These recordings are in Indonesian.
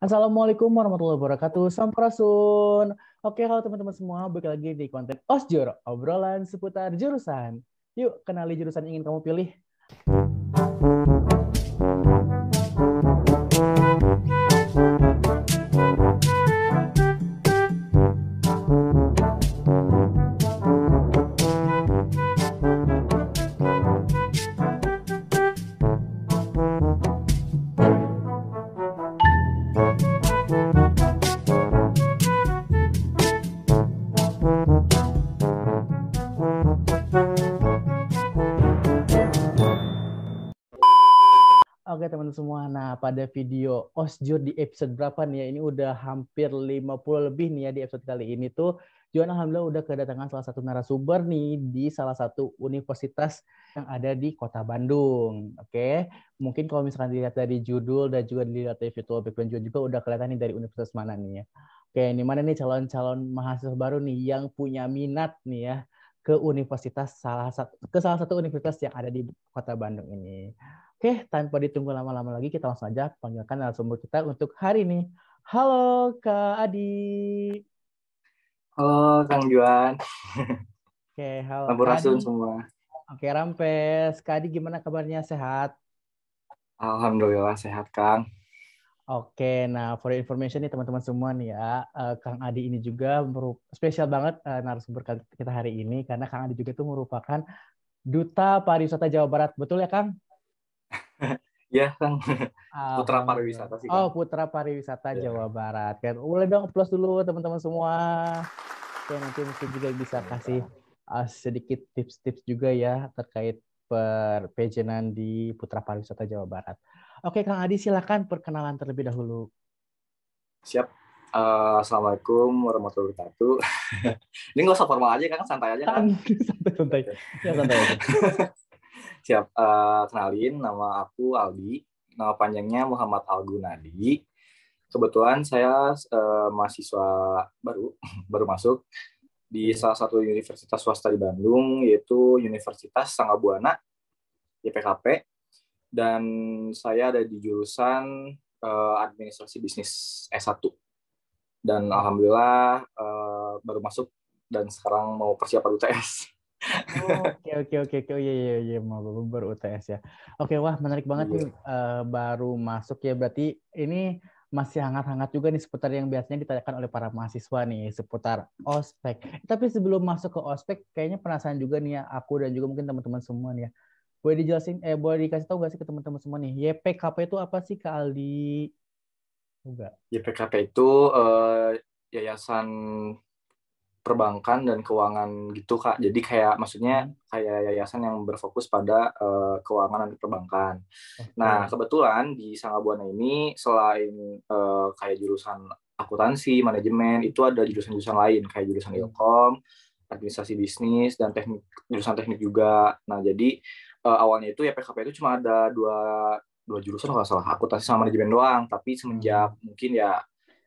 Assalamualaikum warahmatullahi wabarakatuh. Sampurasun. Oke, halo teman-teman semua. Balik lagi di konten Osjur, obrolan seputar jurusan. Yuk, kenali jurusan yang ingin kamu pilih. Oke teman-teman semua, nah pada video Osjur di episode berapa nih ya, ini udah hampir 50 lebih nih ya di episode kali ini tuh, Juan alhamdulillah udah kedatangan salah satu narasumber nih di salah satu universitas yang ada di kota Bandung. Oke, mungkin kalau misalkan dilihat dari judul dan juga dilihat dari virtual background Juan juga udah kelihatan nih dari universitas mana nih ya. Oke, ini mana nih calon-calon mahasiswa baru nih yang punya minat nih ya ke salah satu universitas yang ada di kota Bandung ini. Oke, tanpa ditunggu lama-lama lagi, kita langsung aja panggilkan narasumber kita untuk hari ini. Halo, Kak Adi. Halo Kang Juan, Oke, halo Kak Sampurasun Adi. semua. Oke, Rampes. Kak Adi gimana kabarnya? Sehat? Alhamdulillah sehat Kang. Oke, nah for your information nih teman-teman semua nih ya, Kang Adi ini juga spesial banget narasumber kita hari ini, karena Kang Adi juga itu merupakan Duta Pariwisata Jawa Barat. Betul ya, Kang? Ya Kang, Putra Alhamdulillah. Pariwisata sih Oh, Kang. Putra Pariwisata Ya. Jawa Barat. Kan, boleh dong applause dulu teman-teman semua. Oke, nanti mungkin juga bisa kasih sedikit tips-tips juga ya terkait perpejenan di Putra Pariwisata Jawa Barat. Oke, Kang Adi silakan perkenalan terlebih dahulu. Siap. Assalamualaikum warahmatullahi wabarakatuh. Ini nggak usah formal aja Kang, santai aja Kang. Santai-santai. Ya, santai aja. Siap. Kenalin, nama aku Aldi. Nama panjangnya Muhammad Algunadi. Kebetulan saya mahasiswa baru, baru masuk di salah satu universitas swasta di Bandung, yaitu Universitas Sangga Buana, YPKP. Dan saya ada di jurusan administrasi bisnis S1. Dan alhamdulillah baru masuk dan sekarang mau persiapan UTS. Oke. Oh, iya, mau baru UTS ya. Oke, wah menarik banget nih baru masuk ya. Berarti ini masih hangat-hangat juga nih seputar yang biasanya ditanyakan oleh para mahasiswa nih seputar ospek. Tapi sebelum masuk ke ospek, kayaknya penasaran juga nih ya aku dan juga mungkin teman-teman semua nih ya. Boleh dijelasin, boleh dikasih tahu nggak sih ke teman-teman semua nih, YPKP itu apa sih Kak Aldi? Enggak. YPKP itu yayasan perbankan dan keuangan gitu Kak. Jadi kayak maksudnya kayak yayasan yang berfokus pada keuangan dan perbankan. Nah, kebetulan di Sangga Buana ini selain kayak jurusan akuntansi, manajemen, itu ada jurusan-jurusan lain kayak jurusan Ilkom, administrasi bisnis, dan jurusan teknik juga. Nah, jadi awalnya itu ya PKP itu cuma ada dua jurusan kalau nggak salah, akuntansi sama manajemen doang. Tapi semenjak mungkin ya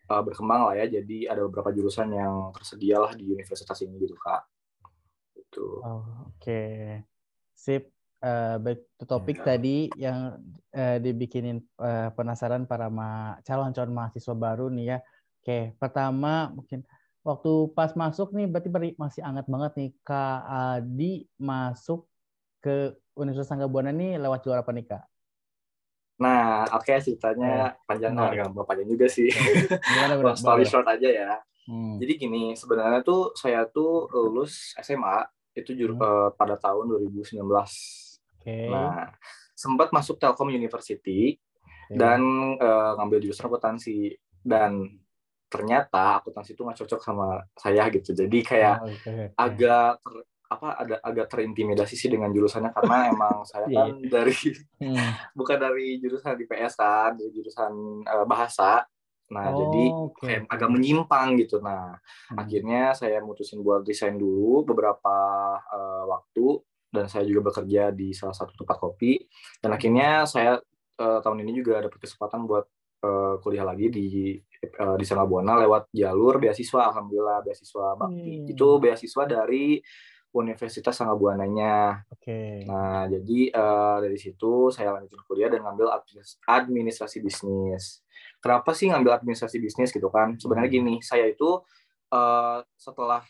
berkembang lah ya, jadi ada beberapa jurusan yang tersedia lah di universitas ini gitu Kak. Gitu. Oke. Sip. Baik, itu topik tadi yang dibikinin penasaran para calon-calon mahasiswa baru nih ya. Oke, pertama mungkin waktu pas masuk nih berarti masih hangat banget nih Kak Adi masuk ke Universitas Sangga Buana nih lewat jalur apa nih Kak? Nah, oke, ceritanya panjang lah, nggak panjang juga sih. Gimana, Story short aja ya. Hmm. Jadi gini, sebenarnya tuh saya tuh lulus SMA itu pada tahun 2019. Nah, sempat masuk Telkom University dan ngambil jurusan akuntansi, dan ternyata akuntansi itu nggak cocok sama saya gitu. Jadi kayak agak terintimidasi sih dengan jurusannya, karena emang saya kan bukan dari jurusan IPS kan, dari jurusan bahasa. Nah, jadi kayak agak menyimpang gitu. Nah, akhirnya saya mutusin buat resign dulu beberapa waktu, dan saya juga bekerja di salah satu tempat kopi. Dan akhirnya saya tahun ini juga dapat kesempatan buat kuliah lagi di Sangga Buana lewat jalur beasiswa. Alhamdulillah, beasiswa bakti. Itu beasiswa dari Universitas Sangga-Buananya. Oke. Nah, jadi dari situ saya lanjutin kuliah dan ngambil administrasi bisnis. Kenapa sih ngambil administrasi bisnis gitu kan? Sebenarnya gini, saya itu setelah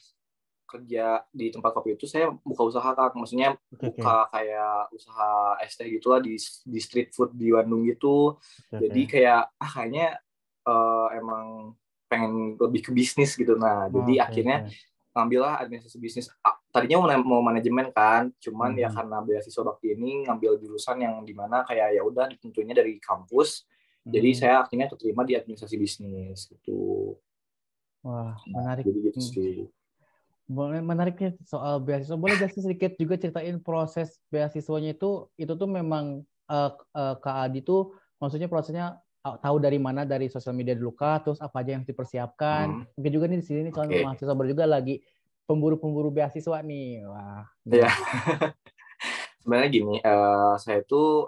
kerja di tempat kopi itu saya buka usaha Kak. Maksudnya buka kayak usaha es teh gitulah di street food di Bandung gitu. Jadi kayak kayaknya emang pengen lebih ke bisnis gitu. Nah, jadi akhirnya ngambillah administrasi bisnis. Tadinya mau manajemen kan, cuman ya karena beasiswa bakti ini ngambil jurusan yang dimana kayak ya udah ditentunya dari kampus. Jadi saya akhirnya keterima di administrasi bisnis gitu. Wah, menarik. Jadi gitu sih. Boleh, menariknya soal beasiswa. Boleh gak sih sedikit juga ceritain proses beasiswanya itu tuh memang Kak Adi tuh maksudnya prosesnya tahu dari mana, dari sosial media dulu kah, terus apa aja yang dipersiapkan. Mungkin juga nih di sini soal mahasiswa baru juga lagi pemburu beasiswa nih. Wah. Iya. Sebenarnya gini, saya itu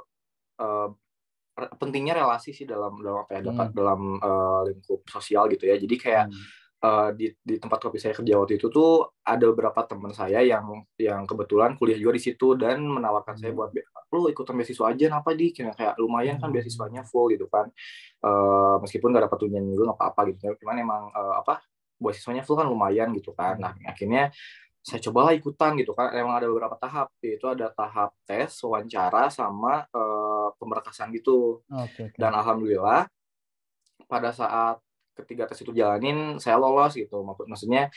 pentingnya relasi sih dalam apa ya, dalam lingkup sosial gitu ya. Jadi kayak di tempat kopi saya kerja waktu itu tuh ada beberapa teman saya yang kebetulan kuliah juga di situ dan menawarkan saya buat lu ikutan beasiswa aja apa di kayak lumayan kan beasiswanya full gitu kan, meskipun nggak dapat tunjangan juga nggak apa-apa gitu, cuman emang beasiswanya full kan lumayan gitu kan. Nah akhirnya saya cobalah ikutan gitu kan, emang ada beberapa tahap, yaitu ada tahap tes wawancara sama pemberkasan gitu. Dan alhamdulillah pada saat ketiga tes itu jalanin saya lolos gitu, maksudnya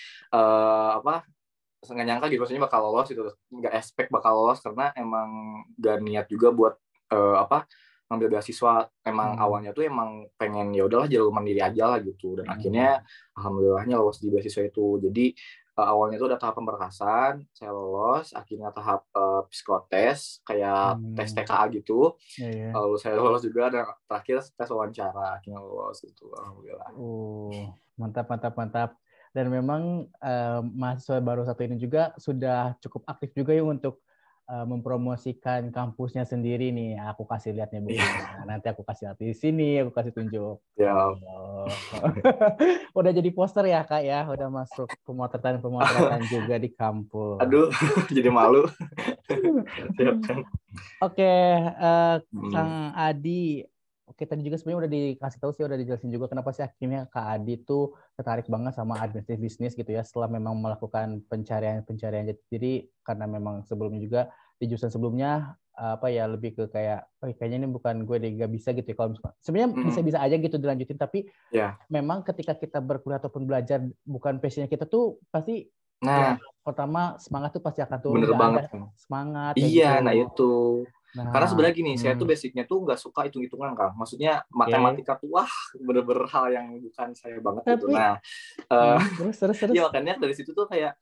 nggak nyangka gitu maksudnya bakal lolos gitu, nggak expect bakal lolos karena emang gak niat juga buat ngambil beasiswa. Emang awalnya tuh emang pengen ya udahlah jalur mandiri aja lah gitu, dan akhirnya alhamdulillahnya lolos di beasiswa itu. Jadi awalnya itu ada tahap pemberkasan, saya lolos, akhirnya tahap psikotes kayak tes TKA gitu. Lalu saya lolos juga, dan terakhir tes wawancara, akhirnya lolos gitu, alhamdulillah. Mantap. Dan memang mahasiswa baru satu ini juga sudah cukup aktif juga ya untuk mempromosikan kampusnya sendiri nih. Aku kasih lihat nih bukunya. Nanti aku kasih lihat di sini, aku kasih tunjuk. Ya. Udah jadi poster ya Kak ya, udah masuk pemotretan juga di kampus. Aduh, jadi malu. Oke, Kang Adi. Oke, tadi juga sebenarnya udah dikasih tahu sih, udah dijelasin juga kenapa sih akhirnya Kak Adi tuh tertarik banget sama administrasi bisnis gitu ya, setelah memang melakukan pencarian jati diri, karena memang sebelumnya juga di jurusan sebelumnya lebih ke kayak kayaknya ini bukan gue deh, gak bisa gitu ya. Kalau sebenarnya bisa aja gitu dilanjutin, tapi memang ketika kita berkuliah ataupun belajar bukan passionnya kita tuh pasti pertama semangat tuh pasti akan turun. Bener banget kan semangat iya gitu. Nah itu karena sebenarnya gini, saya tuh basicnya tuh nggak suka hitung-hitungan Kang. Maksudnya matematika tuh bener-bener hal yang bukan saya banget gitu. Nah terus. Ya makanya dari situ tuh kayak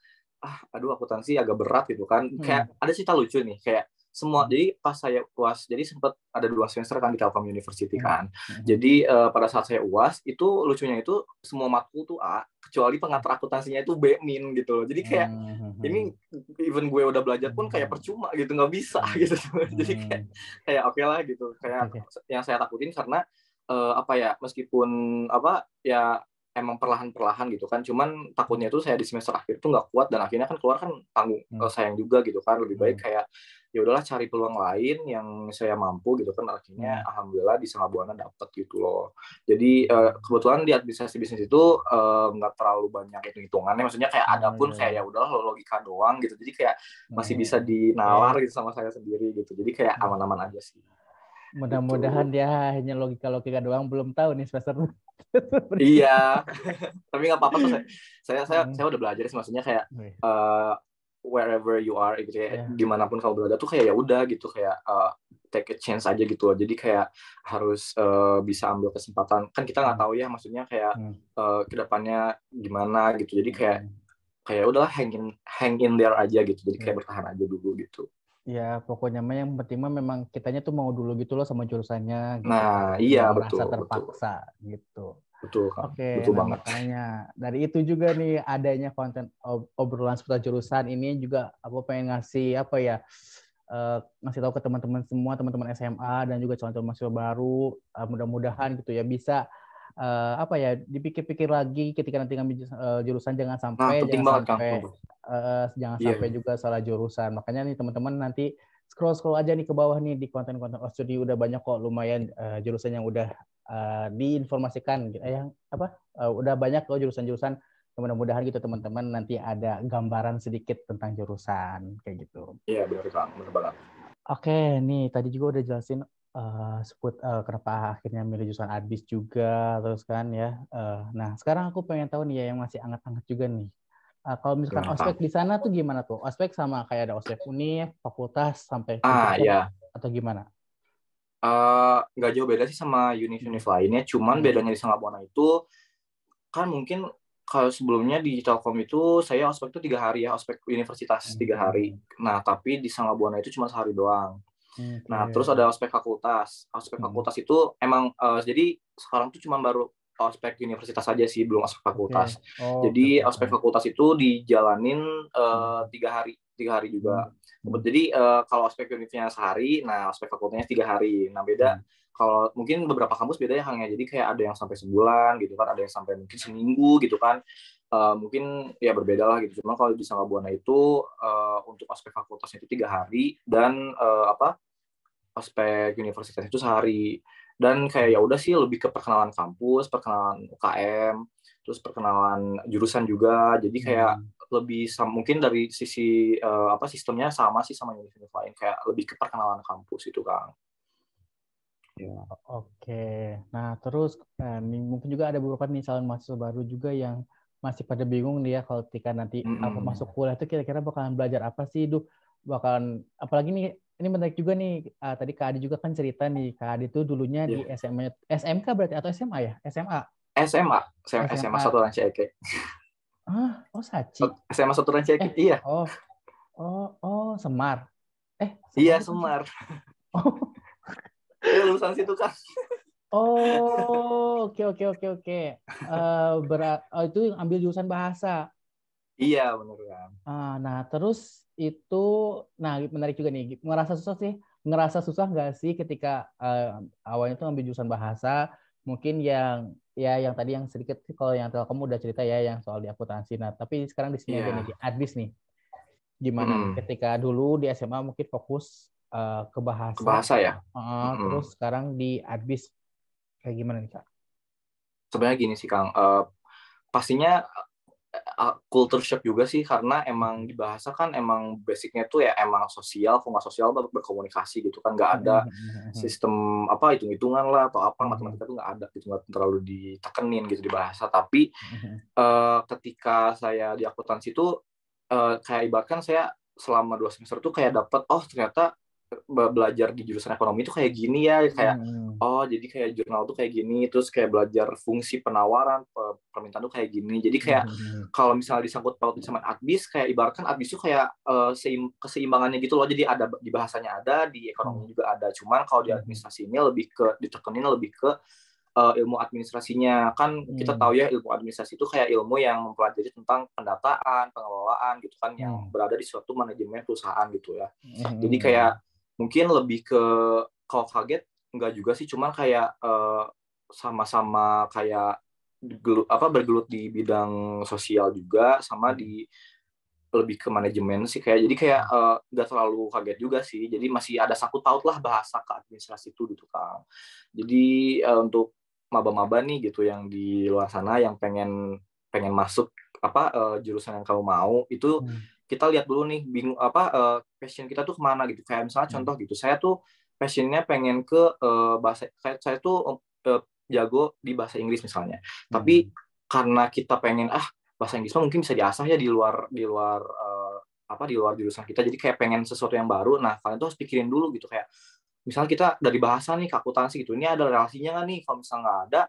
aduh akuntansi agak berat gitu kan. Kayak ada cerita lucu nih, kayak semua. Jadi pas saya UAS, jadi sempat ada 2 semester kan di Telkom University kan. Jadi pada saat saya UAS itu lucunya itu semua matkul tuh A, kecuali pengantar akuntansinya itu B- gitu loh. Jadi kayak ini even gue udah belajar pun kayak percuma gitu, nggak bisa gitu. Jadi kayak oke lah gitu. Kayak yang saya takutin karena meskipun emang perlahan-perlahan gitu kan, cuman takutnya tuh saya di semester akhir tuh nggak kuat, dan akhirnya kan keluar kan tanggung, sayang juga gitu kan. Lebih baik kayak ya udahlah cari peluang lain yang saya mampu gitu kan. Akhirnya alhamdulillah di Sangga-Buana dapet gitu loh. Jadi kebetulan di administrasi bisnis itu nggak terlalu banyak hitung-hitungannya, maksudnya kayak ada pun kayak ya udahlah logika doang gitu. Jadi kayak masih bisa dinalar gitu sama saya sendiri gitu. Jadi kayak aman-aman aja sih. Mudah-mudahan dia hanya logika doang, belum tahu nih semester. Iya, tapi nggak apa-apa tuh. Saya udah belajar sih, maksudnya kayak wherever you are gitu ya, dimanapun kamu berada tuh kayak ya udah gitu, kayak take a chance aja gitu loh. Jadi kayak harus bisa ambil kesempatan, kan kita nggak tahu ya, maksudnya kayak kedepannya gimana gitu. Jadi kayak udahlah hang in there aja gitu. Jadi kayak bertahan aja dulu gitu. Ya, pokoknya yang penting memang kitanya tuh mau dulu gitu loh sama jurusannya. Gitu. Nah, iya merasa terpaksa gitu. Betul, Kang. Oke, betul banget. Makanya dari itu juga nih adanya konten obrolan seputar jurusan ini juga aku pengen ngasih ngasih tahu ke teman-teman semua, teman-teman SMA dan juga calon mahasiswa baru, mudah-mudahan gitu ya bisa apa ya, dipikir-pikir lagi ketika nanti ngambil jurusan, jangan Nah, sampai penting banget Kang. Iya. juga salah jurusan. Makanya nih teman-teman nanti scroll aja nih ke bawah nih di konten-konten Osjudi, udah banyak kok lumayan jurusan yang udah diinformasikan yang udah banyak kok jurusan-jurusan. Mudah-mudahan gitu teman-teman nanti ada gambaran sedikit tentang jurusan kayak gitu. Iya, benar Kang, benar banget. Oke, nih tadi juga udah jelasin kenapa akhirnya milih jurusan Adbis juga, terus kan ya. Nah, sekarang aku pengen tahu nih ya yang masih anget-anget juga nih. Kalau misalkan Gimana, ospek Kang? di sana tuh gimana tuh? Ospek sama kayak ada ospek univ, fakultas sampai Iya. atau gimana? Nggak jauh beda sih sama univ-univ lainnya, cuman bedanya di Sangabuana itu kan mungkin kalau sebelumnya di Telkom itu saya ospek itu 3 hari ya, ospek universitas 3 hari. Nah, tapi di Sangabuana itu cuma sehari doang. Nah, terus ada ospek fakultas. Ospek fakultas itu emang jadi sekarang tuh cuma baru ospek universitas saja sih, belum ospek fakultas. Jadi ospek fakultas itu dijalanin 3 hari juga. Jadi kalau ospek univnya sehari, nah ospek fakultasnya 3 hari. Nah, beda. Kalau mungkin beberapa kampus beda ya Kang ya. Jadi kayak ada yang sampai sebulan gitu kan, ada yang sampai mungkin seminggu gitu kan. Mungkin ya berbeda lah gitu. Cuma kalau di Sangabuana itu untuk ospek fakultasnya itu 3 hari dan ospek universitas itu sehari. Dan kayak ya udah sih lebih ke perkenalan kampus, perkenalan UKM, terus perkenalan jurusan juga. Jadi kayak lebih mungkin dari sisi sistemnya sama sih sama universitas lain, kayak lebih ke perkenalan kampus itu Kang. Ya, oke. Nah, terus mungkin juga ada beberapa misalnya mahasiswa baru juga yang masih pada bingung nih ya kalau ketika nanti masuk kuliah itu kira-kira bakalan belajar apa sih, bakalan apalagi nih ini menarik juga nih, tadi Kak Adi juga kan cerita nih, Kak Adi itu dulunya di SMK berarti atau SMA ya? SMA 1 Ranca Ekek. Saci. SMA 1 Ranca Ekek, iya. Semar. Iya, Semar. Lulusan situ kan. Oke. Itu ambil jurusan bahasa. Iya, benar kan. Nah, terus itu, menarik juga nih. Ngerasa susah nggak sih ketika awalnya tuh ambil jurusan bahasa? Mungkin yang tadi yang sedikit kalau yang Telkom udah cerita ya yang soal di akuntansi. Nah, tapi sekarang di sini aja nih di Adbis nih. Gimana nih? Ketika dulu di SMA mungkin fokus ke bahasa. Ke bahasa ya. Terus sekarang di Adbis kayak gimana nih Kak? Sebenarnya gini sih Kang, pastinya culture shock juga sih karena emang di bahasa kan emang basicnya tuh ya emang sosial, kalau nggak sosial berkomunikasi gitu kan, nggak ada sistem hitung-hitungan lah atau apa, matematika tuh nggak ada gitu, nggak terlalu ditekenin gitu di bahasa. Tapi ketika saya di akuntansi tuh kayak ibaratkan saya selama 2 semester tuh kayak dapat ternyata belajar di jurusan ekonomi itu kayak gini ya, kayak jadi kayak jurnal tuh kayak gini, terus kayak belajar fungsi penawaran, permintaan tuh kayak gini. Jadi kayak kalau misalnya disangkut pautin sama Adbis, kayak ibaratkan Adbis tuh kayak keseimbangannya gitu loh. Jadi ada di bahasanya ada, di ekonomi juga ada. Cuman kalau di administrasi ini lebih ke ditekenin lebih ke ilmu administrasinya. Kan kita tahu ya ilmu administrasi itu kayak ilmu yang mempelajari tentang pendataan, pengelolaan gitu kan, yang berada di suatu manajemen perusahaan gitu ya. Jadi kayak mungkin lebih ke, kalau kaget enggak juga sih, cuman kayak sama-sama kayak bergelut di bidang sosial juga, sama di lebih ke manajemen sih kayak. Jadi kayak nggak terlalu kaget juga sih. Jadi masih ada sangkut paut lah bahasa ke administrasi itu gitu Kang. Jadi untuk maba-maba nih gitu yang di luar sana yang pengen masuk jurusan yang kamu mau itu, kita lihat dulu nih passion kita tuh kemana gitu. Kayak misalnya contoh gitu, saya tuh passionnya pengen ke bahasa, saya tuh jago di bahasa Inggris misalnya, tapi karena kita pengen bahasa Inggris mungkin bisa diasah ya di luar jurusan kita, jadi kayak pengen sesuatu yang baru. Nah, kalian tuh harus pikirin dulu gitu, kayak misalnya kita dari bahasa nih ke akuntansi gitu, ini ada relasinya nggak nih? Kalau misalnya nggak ada,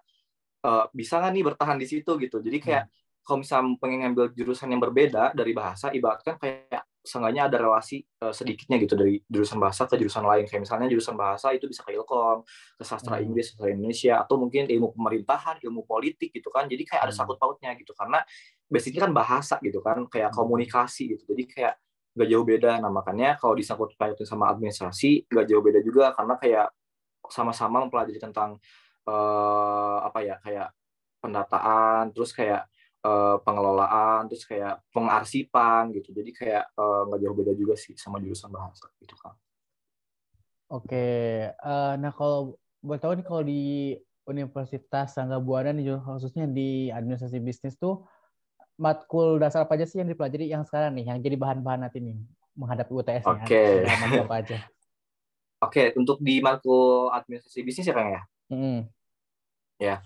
bisa nggak nih bertahan di situ gitu. Jadi kayak kalau misalnya pengen ngambil jurusan yang berbeda dari bahasa, ibaratkan kayak seenggaknya ada relasi sedikitnya gitu dari jurusan bahasa ke jurusan lain. Kayak misalnya jurusan bahasa itu bisa ke Ilkom, ke sastra Inggris, sastra Indonesia, atau mungkin ilmu pemerintahan, ilmu politik gitu kan. Jadi kayak ada sangkut pautnya gitu, karena basicnya kan bahasa gitu kan, kayak komunikasi gitu. Jadi kayak nggak jauh beda. Nah, makanya kalau disangkut pautin sama administrasi nggak jauh beda juga, karena kayak sama-sama mempelajari tentang kayak pendataan, terus kayak pengelolaan, terus kayak pengarsipan gitu. Jadi kayak nggak jauh beda juga sih sama jurusan bahasa gitu kan. Oke, nah kalau buat tahu nih kalau di Universitas Sangga Buana nih khususnya di administrasi bisnis tuh matkul dasar apa aja sih yang dipelajari yang sekarang nih, yang jadi bahan-bahan nanti nih menghadapi UTS nih, Oke. ada matkul apa aja? Oke, untuk di matkul administrasi bisnis ya Kang ya? Mm-mm. Ya.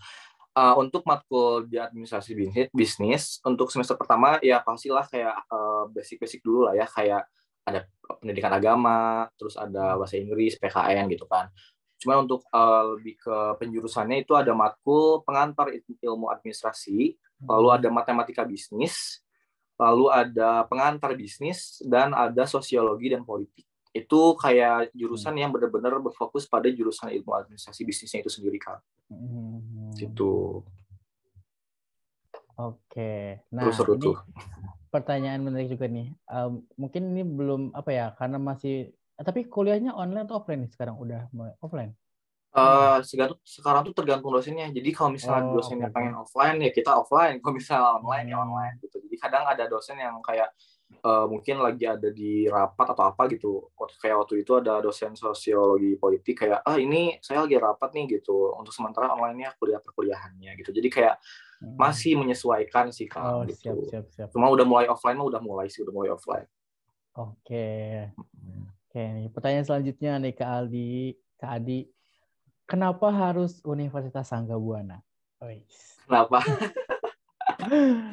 Untuk matkul di administrasi bisnis untuk semester pertama ya pastilah kayak basic-basic dulu lah ya, kayak ada pendidikan agama, terus ada bahasa Inggris, PKN gitu kan. Cuman untuk lebih ke penjurusannya itu ada matkul pengantar ilmu administrasi, lalu ada matematika bisnis, lalu ada pengantar bisnis, dan ada sosiologi dan politik. Itu kayak jurusan yang benar-benar berfokus pada jurusan ilmu administrasi bisnisnya itu sendiri kan. Situ. Oke, nah Seru-seru tuh. ini pertanyaan menarik juga nih. Mungkin ini belum apa ya, karena masih, tapi kuliahnya online atau offline nih sekarang? Udah mulai offline? Online. Sekarang tuh tergantung dosennya. Jadi kalau misalnya Oh, oke dosennya oke. pengen offline ya kita offline. Kalau misalnya online ya online Hmm. gitu. Jadi kadang ada dosen yang kayak mungkin lagi ada di rapat atau apa gitu. Kayak waktu itu ada dosen sosiologi politik kayak ini saya lagi rapat nih gitu. Untuk sementara online-nya kuliah perkuliahannya gitu. Jadi kayak masih menyesuaikan sih Oh, Kang siap gitu. siap siap. Cuma udah mulai offline mah udah mulai sih, udah mulai offline. Oke. Oke, nih pertanyaan selanjutnya nih Kak Aldi. Kak Adi, kenapa harus Universitas Sangga Buana? Wis. Kenapa? Aduh,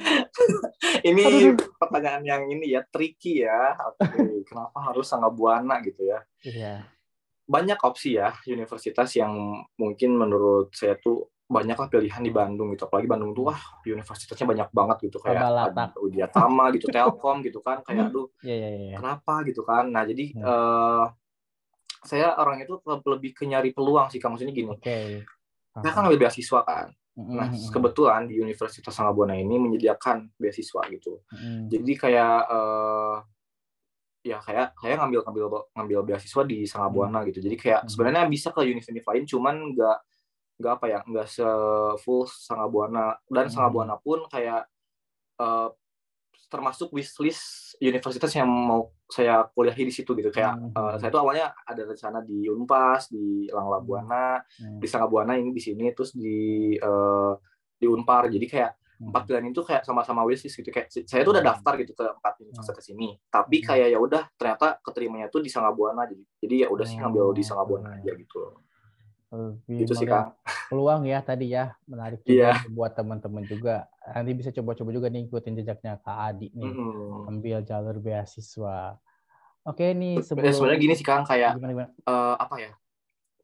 Ini aduh. pertanyaan yang ini ya, tricky ya. Oke, kenapa harus Sangga Buana gitu ya? Iya, Banyak opsi ya universitas yang mungkin menurut saya tuh banyaklah pilihan di Bandung gitu. Apalagi Bandung tuh wah universitasnya banyak banget gitu, kayak ada Babalatak. Udiatama gitu, Telkom gitu kan, kayak aduh Iya, iya, iya. kenapa gitu kan. Nah jadi Hmm. saya orang itu lebih ke nyari peluang sih Kang. Maksudnya gini, Oke. saya kan Paham. ngambil beasiswa kan. Nah, Mm-mm. kebetulan di Universitas Sangabona ini menyediakan beasiswa gitu. Mm-mm. Jadi kayak ya kayak ngambil ngambil ngambil beasiswa di Sangabuana gitu. Jadi kayak Mm-mm. sebenarnya bisa ke univ-univ lain, cuman nggak apa ya, nggak se full Sangabuana. Dan Mm-mm. Sangabuana pun kayak eh, termasuk wishlist universitas yang mau saya kuliahi di situ gitu. Kayak saya Mm-mm. tuh awalnya ada rencana di Unpas, di Langla Buana, Mm-mm. di Sangabuana ini di sini, terus di Unpar. Jadi kayak empat Mm-mm. pilihan itu kayak sama-sama wishlist gitu. Kayak saya tuh udah daftar gitu ke empat universitas ini, tapi Mm-mm. kayak ya udah ternyata keterimanya tuh di Sangabuana. Jadi ya udah sih ngambil di Oh, Sangabuana oke. aja gitu. Lebih Gitu sih melihat Kang. peluang ya tadi ya, menarik juga Iya. nih buat teman-teman juga. Nanti bisa coba-coba juga nih ikutin jejaknya Kak Adi nih, Mm-mm. ambil jalur beasiswa. Oke nih sebelum Sebenarnya gini sih Kang, kayak gimana gimana? apa ya,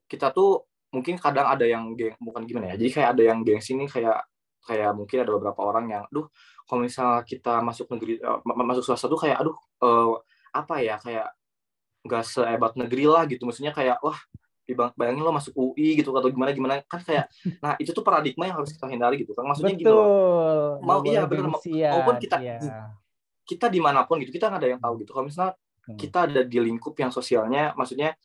kita tuh mungkin kadang ada yang bukan gimana ya, jadi kayak ada yang gengsi nih, kayak kayak mungkin ada beberapa orang yang aduh kalau misal kita masuk negeri masuk swasta tuh kayak aduh apa ya, kayak nggak sehebat negeri lah gitu, maksudnya kayak wah bayangin lo masuk UI gitu atau gimana gimana kan, kayak nah itu tuh paradigma yang harus kita hindari gitu kan, maksudnya gini loh, Betul, nggak mau boleh iya bener, maupun gengsian, kita iya. kita dimanapun gitu kita nggak ada yang tahu gitu, kalau misalnya Hmm. kita ada di lingkup yang sosialnya maksudnya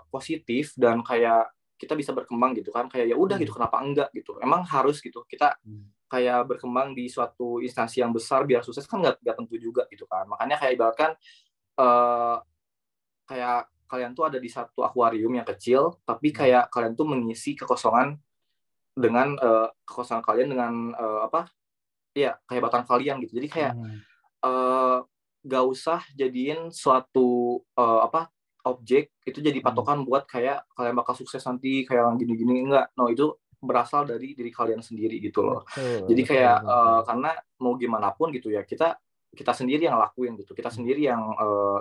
positif dan kayak kita bisa berkembang gitu kan, kayak ya udah gitu, Hmm. kenapa enggak gitu, emang harus gitu kita Hmm. kayak berkembang di suatu instansi yang besar biar sukses kan, nggak tentu juga gitu kan, makanya kayak ibaratkan eh, kayak kalian tuh ada di satu akuarium yang kecil, tapi Hmm. kayak kalian tuh mengisi kekosongan dengan kekosongan kalian dengan apa ya, kehebatan kalian gitu, jadi kayak Hmm. eh, gak usah jadiin suatu apa objek itu jadi Hmm. patokan buat kayak kalian bakal sukses nanti kayak gini-gini, enggak, no, itu berasal dari diri kalian sendiri gitu loh. Betul, Jadi betul, kayak betul, betul. karena mau gimana pun gitu ya, kita kita sendiri yang lakuin gitu, kita sendiri yang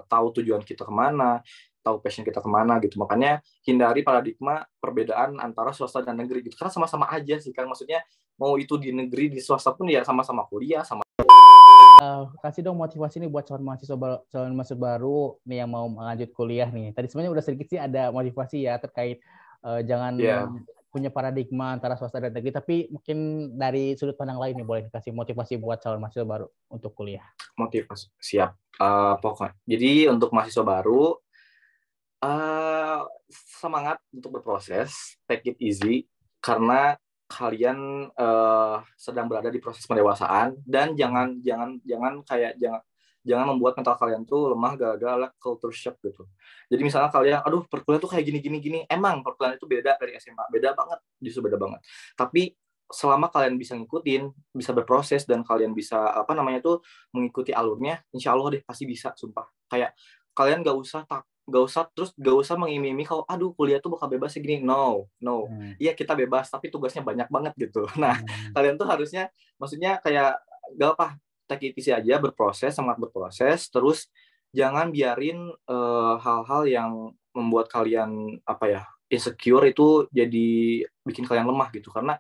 tahu tujuan kita kemana, tahu passion kita kemana gitu, makanya hindari paradigma perbedaan antara swasta dan negeri gitu, karena sama-sama aja sih kan, maksudnya mau itu di negeri di swasta pun ya sama-sama kuliah sama. Kasih dong motivasi nih buat calon mahasiswa baru nih yang mau lanjut kuliah nih. Tadi sebenarnya udah sedikit sih ada motivasi ya terkait jangan Ya, punya paradigma antara swasta dan negeri, tapi mungkin dari sudut pandang lain nih boleh kasih motivasi buat calon mahasiswa baru untuk kuliah. motivasi siap. Pokoknya jadi untuk mahasiswa baru uh, semangat untuk berproses, take it easy, karena kalian sedang berada di proses pendewasaan, dan jangan membuat mental kalian tuh lemah gara-gara culture shock gitu. Jadi misalnya kalian, aduh perkuliahan tuh kayak gini, emang perkuliahan itu beda dari SMA, beda banget, justru beda banget. Tapi selama kalian bisa ngikutin, bisa berproses, dan kalian bisa mengikuti alurnya, insya Allah deh pasti bisa, sumpah. Kayak kalian gak usah mengimimi kalau aduh kuliah tuh bakal bebas segini. No. Iya, kita bebas, tapi tugasnya banyak banget gitu. Nah, kalian tuh harusnya, maksudnya kayak gak apa, take it easy aja, semangat berproses, terus jangan biarin hal-hal yang membuat kalian insecure itu jadi bikin kalian lemah gitu. Karena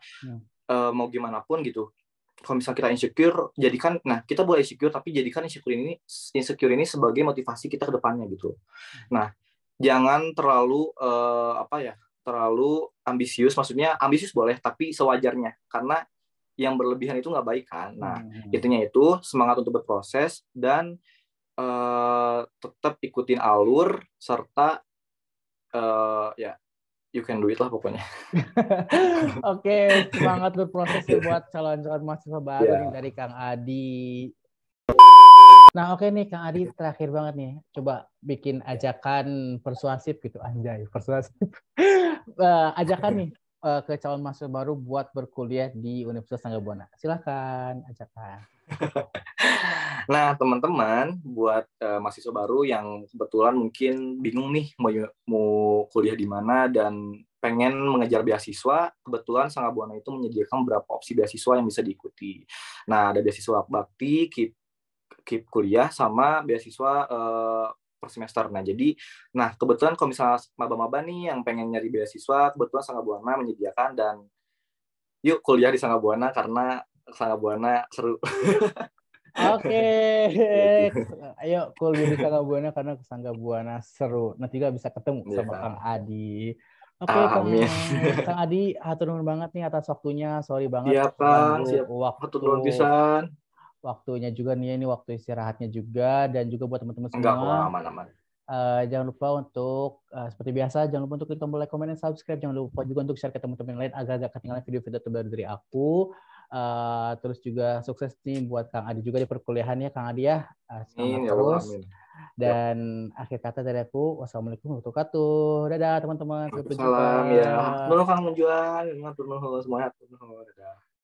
mau gimana pun gitu, kalau misalnya kita insecure, kita boleh insecure, tapi jadikan insecure ini sebagai motivasi kita ke depannya gitu. Nah, jangan terlalu terlalu ambisius, maksudnya ambisius boleh tapi sewajarnya, karena yang berlebihan itu nggak baik kan. Nah, intinya itu semangat untuk berproses, dan tetap ikutin alur, serta you can do it lah pokoknya. Oke, semangat berproses ya buat calon-calon mahasiswa baru nih dari Kang Adi. Nah, oke nih Kang Adi, terakhir banget nih. Coba bikin ajakan persuasif gitu, anjay, persuasif. Ajakan nih ke calon mahasiswa baru buat berkuliah di Universitas Tanggabuana. Silakan ajakan. Nah, teman-teman, buat mahasiswa baru yang kebetulan mungkin bingung nih mau kuliah di mana dan pengen mengejar beasiswa, kebetulan Tanggabuana itu menyediakan beberapa opsi beasiswa yang bisa diikuti. Nah, ada beasiswa bakti, KIP kuliah, sama beasiswa per semester. Nah, kebetulan kalau misalnya maba-maba nih yang pengen nyari beasiswa, kebetulan Tanggabuana menyediakan, dan yuk kuliah di Tanggabuana karena Tanggabuana seru. Oke, ayo kuliah di Tanggabuana karena Tanggabuana seru. Nanti juga bisa ketemu sama Kang Adi. Oke, Kang Adi, hatur nuhun banget nih atas waktunya. Sorry banget ganggu waktunya juga nih, ini waktu istirahatnya juga, dan juga buat teman-teman semua. Enggak, aman-aman. Jangan lupa untuk seperti biasa, jangan lupa untuk klik tombol like, comment, dan subscribe. Jangan lupa juga untuk share ke teman-teman lain agar gak ketinggalan video-video terbaru dari aku. Terus juga sukses nih buat Kang Adi juga di perkuliahan ya, Kang Adi ya. Semangat terus. Amin. Dan akhir kata dari aku, wassalamualaikum warahmatullahi wabarakatuh. Dadah teman-teman, sampai jumpa. Salam ya. Nuhun Kang Menjual, nuhun semuanya. Dadah.